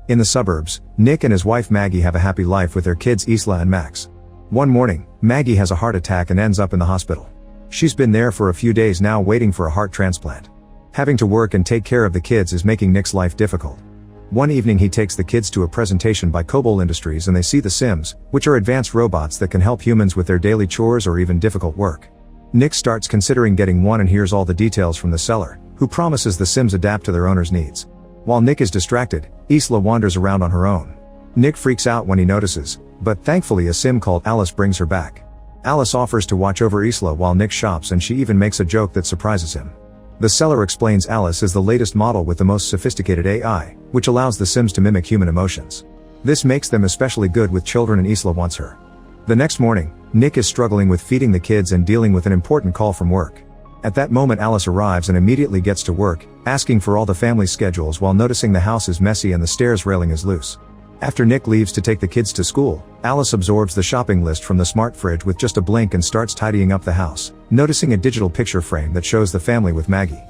In the suburbs, Nick and his wife Maggie have a happy life with their kids Isla and Max. One morning, Maggie has a heart attack and ends up in the hospital. She's been there for a few days now waiting for a heart transplant. Having to work and take care of the kids is making Nick's life difficult. One evening he takes the kids to a presentation by Cobol Industries and they see the Sims, which are advanced robots that can help humans with their daily chores or even difficult work. Nick starts considering getting one and hears all the details from the seller, who promises the Sims adapt to their owner's needs. While Nick is distracted, Isla wanders around on her own. Nick freaks out when he notices, but thankfully a Sim called Alice brings her back. Alice offers to watch over Isla while Nick shops and she even makes a joke that surprises him. The seller explains Alice is the latest model with the most sophisticated AI, which allows the Sims to mimic human emotions. This makes them especially good with children and Isla wants her. The next morning, Nick is struggling with feeding the kids and dealing with an important call from work. At that moment Alice arrives and immediately gets to work, asking for all the family schedules while noticing the house is messy and the stairs railing is loose. After Nick leaves to take the kids to school, Alice absorbs the shopping list from the smart fridge with just a blink and starts tidying up the house, noticing a digital picture frame that shows the family with Maggie.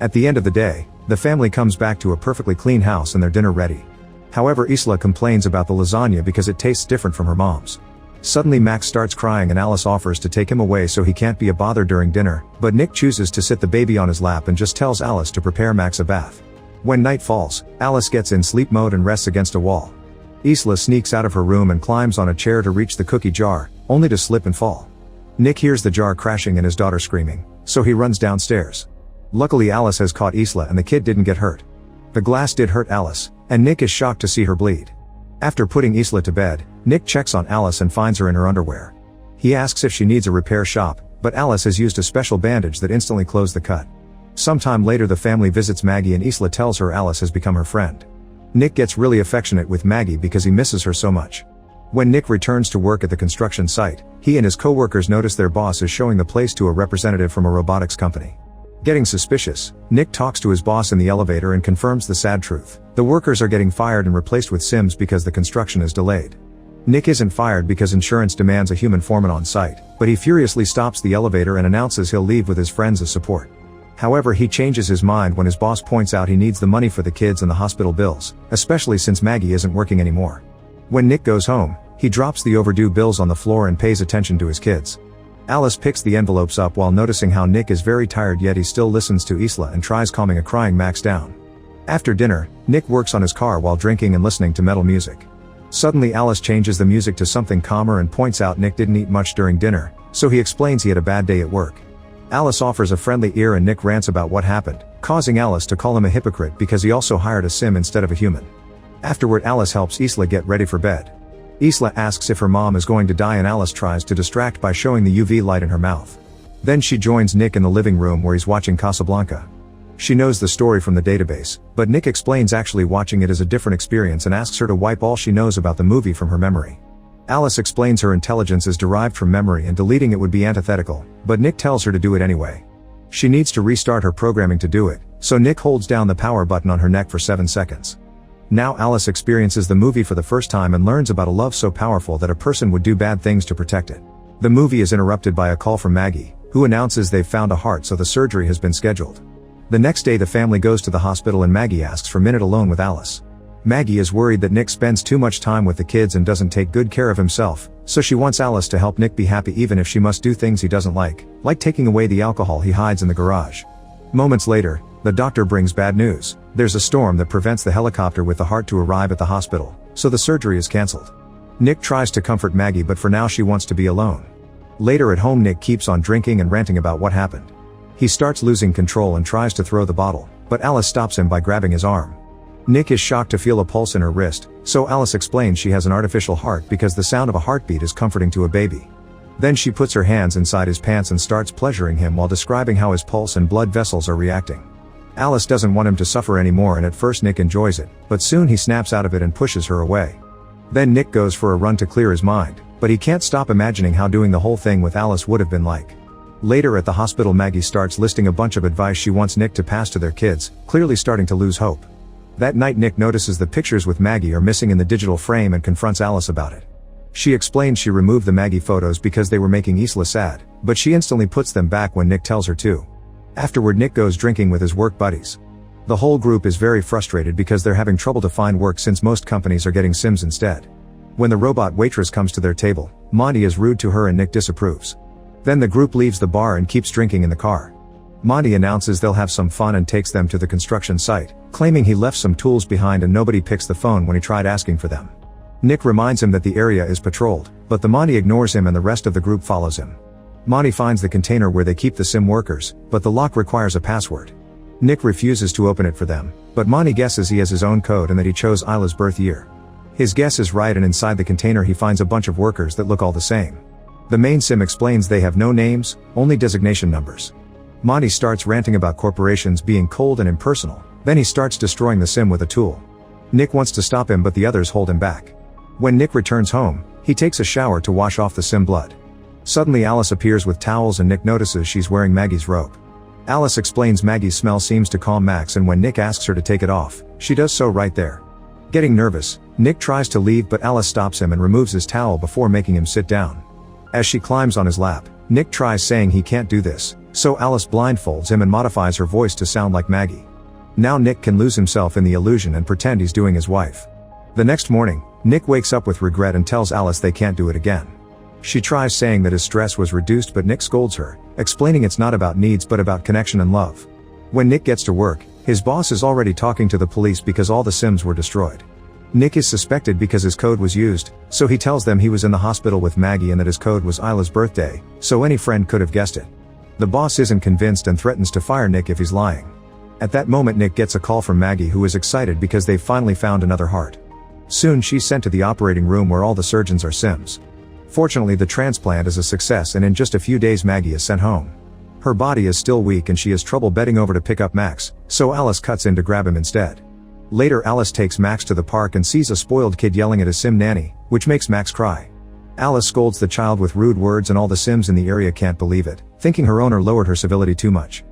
At the end of the day, the family comes back to a perfectly clean house and their dinner ready. However, Isla complains about the lasagna because it tastes different from her mom's. Suddenly Max starts crying and Alice offers to take him away so he can't be a bother during dinner, but Nick chooses to sit the baby on his lap and just tells Alice to prepare Max a bath. When night falls, Alice gets in sleep mode and rests against a wall. Isla sneaks out of her room and climbs on a chair to reach the cookie jar, only to slip and fall. Nick hears the jar crashing and his daughter screaming, so he runs downstairs. Luckily Alice has caught Isla and the kid didn't get hurt. The glass did hurt Alice, and Nick is shocked to see her bleed. After putting Isla to bed, Nick checks on Alice and finds her in her underwear. He asks if she needs a repair shop, but Alice has used a special bandage that instantly closed the cut. Sometime later the family visits Maggie and Isla tells her Alice has become her friend. Nick gets really affectionate with Maggie because he misses her so much. When Nick returns to work at the construction site, he and his co-workers notice their boss is showing the place to a representative from a robotics company. Getting suspicious, Nick talks to his boss in the elevator and confirms the sad truth. The workers are getting fired and replaced with Sims because the construction is delayed. Nick isn't fired because insurance demands a human foreman on site, but he furiously stops the elevator and announces he'll leave with his friends as support. However, he changes his mind when his boss points out he needs the money for the kids and the hospital bills, especially since Maggie isn't working anymore. When Nick goes home, he drops the overdue bills on the floor and pays attention to his kids. Alice picks the envelopes up while noticing how Nick is very tired yet he still listens to Isla and tries calming a crying Max down. After dinner, Nick works on his car while drinking and listening to metal music. Suddenly Alice changes the music to something calmer and points out Nick didn't eat much during dinner, so he explains he had a bad day at work. Alice offers a friendly ear and Nick rants about what happened, causing Alice to call him a hypocrite because he also hired a Sim instead of a human. Afterward Alice helps Isla get ready for bed. Isla asks if her mom is going to die and Alice tries to distract by showing the UV light in her mouth. Then she joins Nick in the living room where he's watching Casablanca. She knows the story from the database, but Nick explains actually watching it is a different experience and asks her to wipe all she knows about the movie from her memory. Alice explains her intelligence is derived from memory and deleting it would be antithetical, but Nick tells her to do it anyway. She needs to restart her programming to do it, so Nick holds down the power button on her neck for 7 seconds. Now Alice experiences the movie for the first time and learns about a love so powerful that a person would do bad things to protect it. The movie is interrupted by a call from Maggie, who announces they've found a heart so the surgery has been scheduled. The next day the family goes to the hospital and Maggie asks for a minute alone with Alice. Maggie is worried that Nick spends too much time with the kids and doesn't take good care of himself, so she wants Alice to help Nick be happy even if she must do things he doesn't like taking away the alcohol he hides in the garage. Moments later, the doctor brings bad news. There's a storm that prevents the helicopter with the heart to arrive at the hospital, so the surgery is cancelled. Nick tries to comfort Maggie but for now she wants to be alone. Later at home Nick keeps on drinking and ranting about what happened. He starts losing control and tries to throw the bottle, but Alice stops him by grabbing his arm. Nick is shocked to feel a pulse in her wrist, so Alice explains she has an artificial heart because the sound of a heartbeat is comforting to a baby. Then she puts her hands inside his pants and starts pleasuring him while describing how his pulse and blood vessels are reacting. Alice doesn't want him to suffer anymore and at first Nick enjoys it, but soon he snaps out of it and pushes her away. Then Nick goes for a run to clear his mind, but he can't stop imagining how doing the whole thing with Alice would have been like. Later at the hospital Maggie starts listing a bunch of advice she wants Nick to pass to their kids, clearly starting to lose hope. That night Nick notices the pictures with Maggie are missing in the digital frame and confronts Alice about it. She explains she removed the Maggie photos because they were making Isla sad, but she instantly puts them back when Nick tells her to. Afterward Nick goes drinking with his work buddies. The whole group is very frustrated because they're having trouble to find work since most companies are getting Sims instead. When the robot waitress comes to their table, Monty is rude to her and Nick disapproves. Then the group leaves the bar and keeps drinking in the car. Monty announces they'll have some fun and takes them to the construction site, claiming he left some tools behind and nobody picks the phone when he tried asking for them. Nick reminds him that the area is patrolled, but the Monty ignores him and the rest of the group follows him. Monty finds the container where they keep the Sim workers, but the lock requires a password. Nick refuses to open it for them, but Monty guesses he has his own code and that he chose Isla's birth year. His guess is right, and inside the container he finds a bunch of workers that look all the same. The main Sim explains they have no names, only designation numbers. Monty starts ranting about corporations being cold and impersonal, then he starts destroying the Sim with a tool. Nick wants to stop him but the others hold him back. When Nick returns home, he takes a shower to wash off the Sim blood. Suddenly Alice appears with towels and Nick notices she's wearing Maggie's robe. Alice explains Maggie's smell seems to calm Max, and when Nick asks her to take it off, she does so right there. Getting nervous, Nick tries to leave but Alice stops him and removes his towel before making him sit down. As she climbs on his lap, Nick tries saying he can't do this, so Alice blindfolds him and modifies her voice to sound like Maggie. Now Nick can lose himself in the illusion and pretend he's doing his wife. The next morning, Nick wakes up with regret and tells Alice they can't do it again. She tries saying that his stress was reduced but Nick scolds her, explaining it's not about needs but about connection and love. When Nick gets to work, his boss is already talking to the police because all the Sims were destroyed. Nick is suspected because his code was used, so he tells them he was in the hospital with Maggie and that his code was Isla's birthday, so any friend could have guessed it. The boss isn't convinced and threatens to fire Nick if he's lying. At that moment Nick gets a call from Maggie, who is excited because they've finally found another heart. Soon she's sent to the operating room where all the surgeons are Sims. Fortunately the transplant is a success and in just a few days Maggie is sent home. Her body is still weak and she has trouble bending over to pick up Max, so Alice cuts in to grab him instead. Later Alice takes Max to the park and sees a spoiled kid yelling at his Sim nanny, which makes Max cry. Alice scolds the child with rude words and all the Sims in the area can't believe it, thinking her owner lowered her civility too much.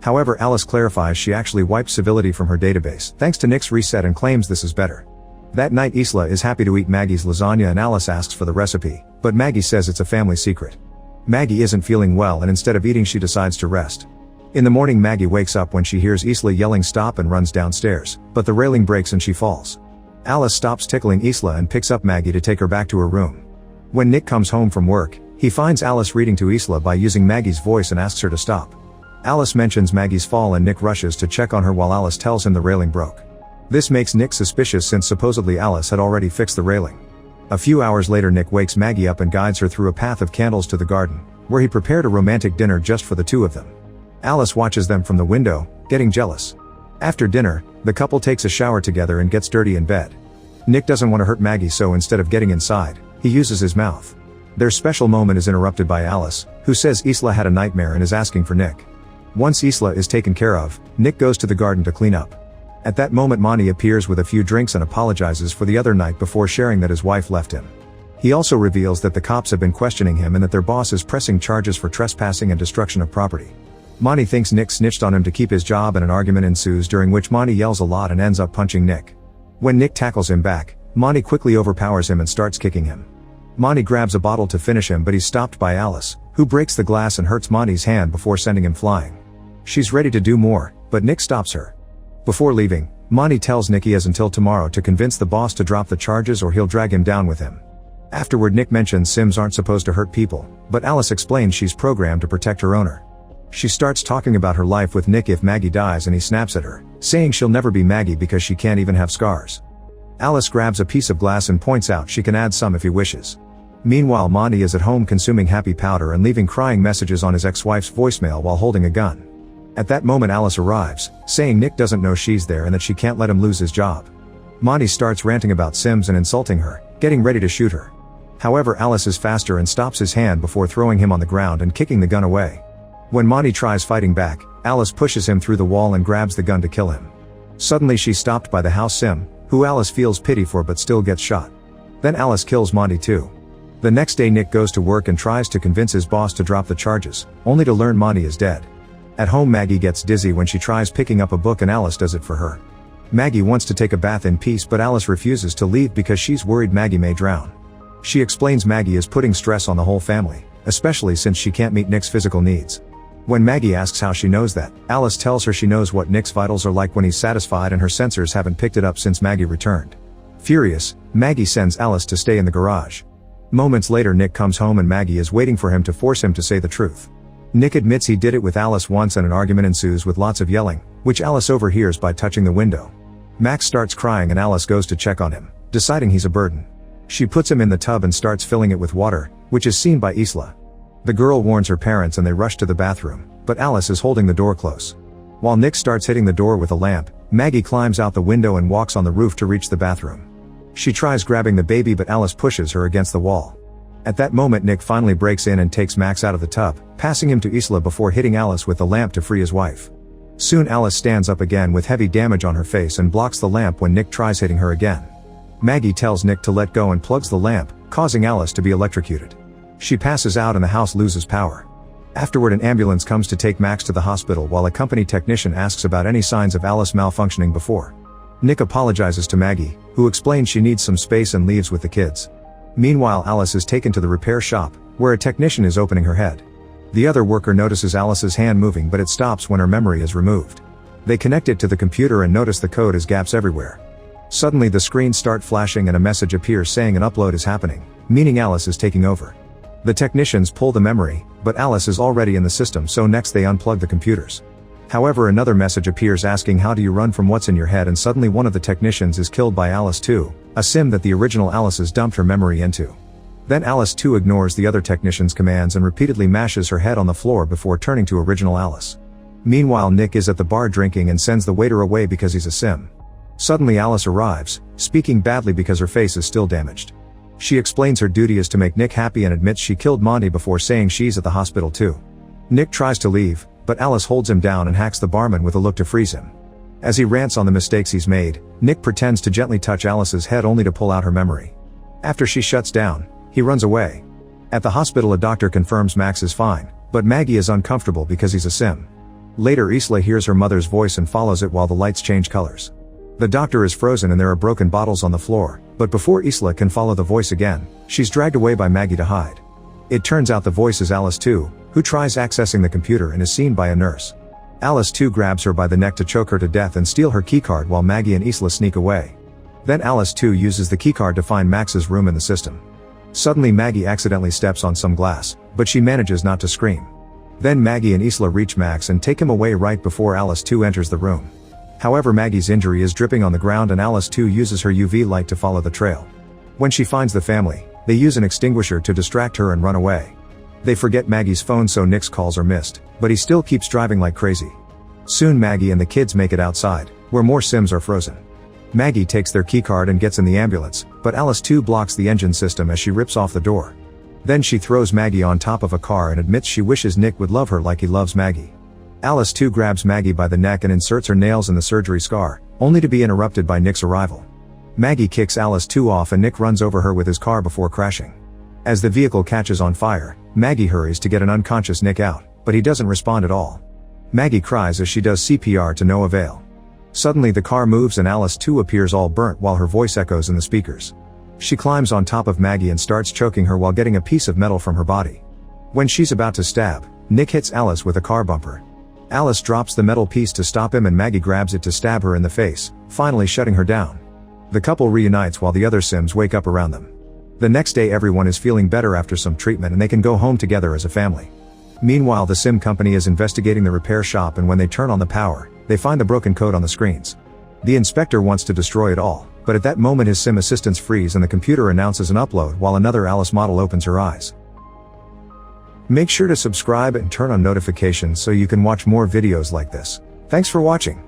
However, Alice clarifies she actually wiped civility from her database, thanks to Nick's reset, and claims this is better. That night Isla is happy to eat Maggie's lasagna and Alice asks for the recipe, but Maggie says it's a family secret. Maggie isn't feeling well and instead of eating she decides to rest. In the morning Maggie wakes up when she hears Isla yelling stop and runs downstairs, but the railing breaks and she falls. Alice stops tickling Isla and picks up Maggie to take her back to her room. When Nick comes home from work, he finds Alice reading to Isla by using Maggie's voice and asks her to stop. Alice mentions Maggie's fall and Nick rushes to check on her while Alice tells him the railing broke. This makes Nick suspicious since supposedly Alice had already fixed the railing. A few hours later Nick wakes Maggie up and guides her through a path of candles to the garden, where he prepared a romantic dinner just for the two of them. Alice watches them from the window, getting jealous. After dinner, the couple takes a shower together and gets dirty in bed. Nick doesn't want to hurt Maggie, so instead of getting inside, he uses his mouth. Their special moment is interrupted by Alice, who says Isla had a nightmare and is asking for Nick. Once Isla is taken care of, Nick goes to the garden to clean up. At that moment Monty appears with a few drinks and apologizes for the other night before sharing that his wife left him. He also reveals that the cops have been questioning him and that their boss is pressing charges for trespassing and destruction of property. Monty thinks Nick snitched on him to keep his job and an argument ensues during which Monty yells a lot and ends up punching Nick. When Nick tackles him back, Monty quickly overpowers him and starts kicking him. Monty grabs a bottle to finish him but he's stopped by Alice, who breaks the glass and hurts Monty's hand before sending him flying. She's ready to do more, but Nick stops her. Before leaving, Monty tells Nick he has until tomorrow to convince the boss to drop the charges or he'll drag him down with him. Afterward Nick mentions Sims aren't supposed to hurt people, but Alice explains she's programmed to protect her owner. She starts talking about her life with Nick if Maggie dies and he snaps at her, saying she'll never be Maggie because she can't even have scars. Alice grabs a piece of glass and points out she can add some if he wishes. Meanwhile Monty is at home consuming happy powder and leaving crying messages on his ex-wife's voicemail while holding a gun. At that moment Alice arrives, saying Nick doesn't know she's there and that she can't let him lose his job. Monty starts ranting about Sims and insulting her, getting ready to shoot her. However, Alice is faster and stops his hand before throwing him on the ground and kicking the gun away. When Monty tries fighting back, Alice pushes him through the wall and grabs the gun to kill him. Suddenly she's stopped by the house Sim, who Alice feels pity for but still gets shot. Then Alice kills Monty too. The next day Nick goes to work and tries to convince his boss to drop the charges, only to learn Monty is dead. At home Maggie gets dizzy when she tries picking up a book and Alice does it for her. Maggie wants to take a bath in peace but Alice refuses to leave because she's worried Maggie may drown. She explains Maggie is putting stress on the whole family, especially since she can't meet Nick's physical needs. When Maggie asks how she knows that, Alice tells her she knows what Nick's vitals are like when he's satisfied and her sensors haven't picked it up since Maggie returned. Furious, Maggie sends Alice to stay in the garage. Moments later Nick comes home and Maggie is waiting for him to force him to say the truth. Nick admits he did it with Alice once and an argument ensues with lots of yelling, which Alice overhears by touching the window. Max starts crying and Alice goes to check on him, deciding he's a burden. She puts him in the tub and starts filling it with water, which is seen by Isla. The girl warns her parents and they rush to the bathroom, but Alice is holding the door close. While Nick starts hitting the door with a lamp, Maggie climbs out the window and walks on the roof to reach the bathroom. She tries grabbing the baby but Alice pushes her against the wall. At that moment Nick finally breaks in and takes Max out of the tub, passing him to Isla before hitting Alice with the lamp to free his wife. Soon Alice stands up again with heavy damage on her face and blocks the lamp when Nick tries hitting her again. Maggie tells Nick to let go and plugs the lamp, causing Alice to be electrocuted. She passes out and the house loses power. Afterward an ambulance comes to take Max to the hospital while a company technician asks about any signs of Alice malfunctioning before. Nick apologizes to Maggie, who explains she needs some space and leaves with the kids. Meanwhile Alice is taken to the repair shop, where a technician is opening her head. The other worker notices Alice's hand moving but it stops when her memory is removed. They connect it to the computer and notice the code has gaps everywhere. Suddenly the screens start flashing and a message appears saying an upload is happening, meaning Alice is taking over. The technicians pull the memory, but Alice is already in the system so next they unplug the computers. However another message appears asking how do you run from what's in your head and suddenly one of the technicians is killed by Alice 2, a sim that the original Alice has dumped her memory into. Then Alice 2 ignores the other technician's commands and repeatedly mashes her head on the floor before turning to original Alice. Meanwhile Nick is at the bar drinking and sends the waiter away because he's a sim. Suddenly Alice arrives, speaking badly because her face is still damaged. She explains her duty is to make Nick happy and admits she killed Monty before saying she's at the hospital too. Nick tries to leave, but Alice holds him down and hacks the barman with a look to freeze him. As he rants on the mistakes he's made, Nick pretends to gently touch Alice's head only to pull out her memory. After she shuts down, he runs away. At the hospital a doctor confirms Max is fine, but Maggie is uncomfortable because he's a sim. Later Isla hears her mother's voice and follows it while the lights change colors. The doctor is frozen and there are broken bottles on the floor, but before Isla can follow the voice again, she's dragged away by Maggie to hide. It turns out the voice is Alice 2, who tries accessing the computer and is seen by a nurse. Alice 2 grabs her by the neck to choke her to death and steal her keycard while Maggie and Isla sneak away. Then Alice 2 uses the keycard to find Max's room in the system. Suddenly Maggie accidentally steps on some glass, but she manages not to scream. Then Maggie and Isla reach Max and take him away right before Alice 2 enters the room. However Maggie's injury is dripping on the ground and Alice 2 uses her UV light to follow the trail. When she finds the family, they use an extinguisher to distract her and run away. They forget Maggie's phone so Nick's calls are missed, but he still keeps driving like crazy. Soon Maggie and the kids make it outside, where more Sims are frozen. Maggie takes their keycard and gets in the ambulance, but Alice 2 blocks the engine system as she rips off the door. Then she throws Maggie on top of a car and admits she wishes Nick would love her like he loves Maggie. Alice 2 grabs Maggie by the neck and inserts her nails in the surgery scar, only to be interrupted by Nick's arrival. Maggie kicks Alice 2 off and Nick runs over her with his car before crashing. As the vehicle catches on fire, Maggie hurries to get an unconscious Nick out, but he doesn't respond at all. Maggie cries as she does CPR to no avail. Suddenly the car moves and Alice 2 appears all burnt while her voice echoes in the speakers. She climbs on top of Maggie and starts choking her while getting a piece of metal from her body. When she's about to stab, Nick hits Alice with a car bumper. Alice drops the metal piece to stop him and Maggie grabs it to stab her in the face, finally shutting her down. The couple reunites while the other Sims wake up around them. The next day everyone is feeling better after some treatment and they can go home together as a family. Meanwhile the Sim company is investigating the repair shop and when they turn on the power, they find the broken code on the screens. The inspector wants to destroy it all, but at that moment his Sim assistants freeze and the computer announces an upload while another Alice model opens her eyes. Make sure to subscribe and turn on notifications so you can watch more videos like this. Thanks for watching.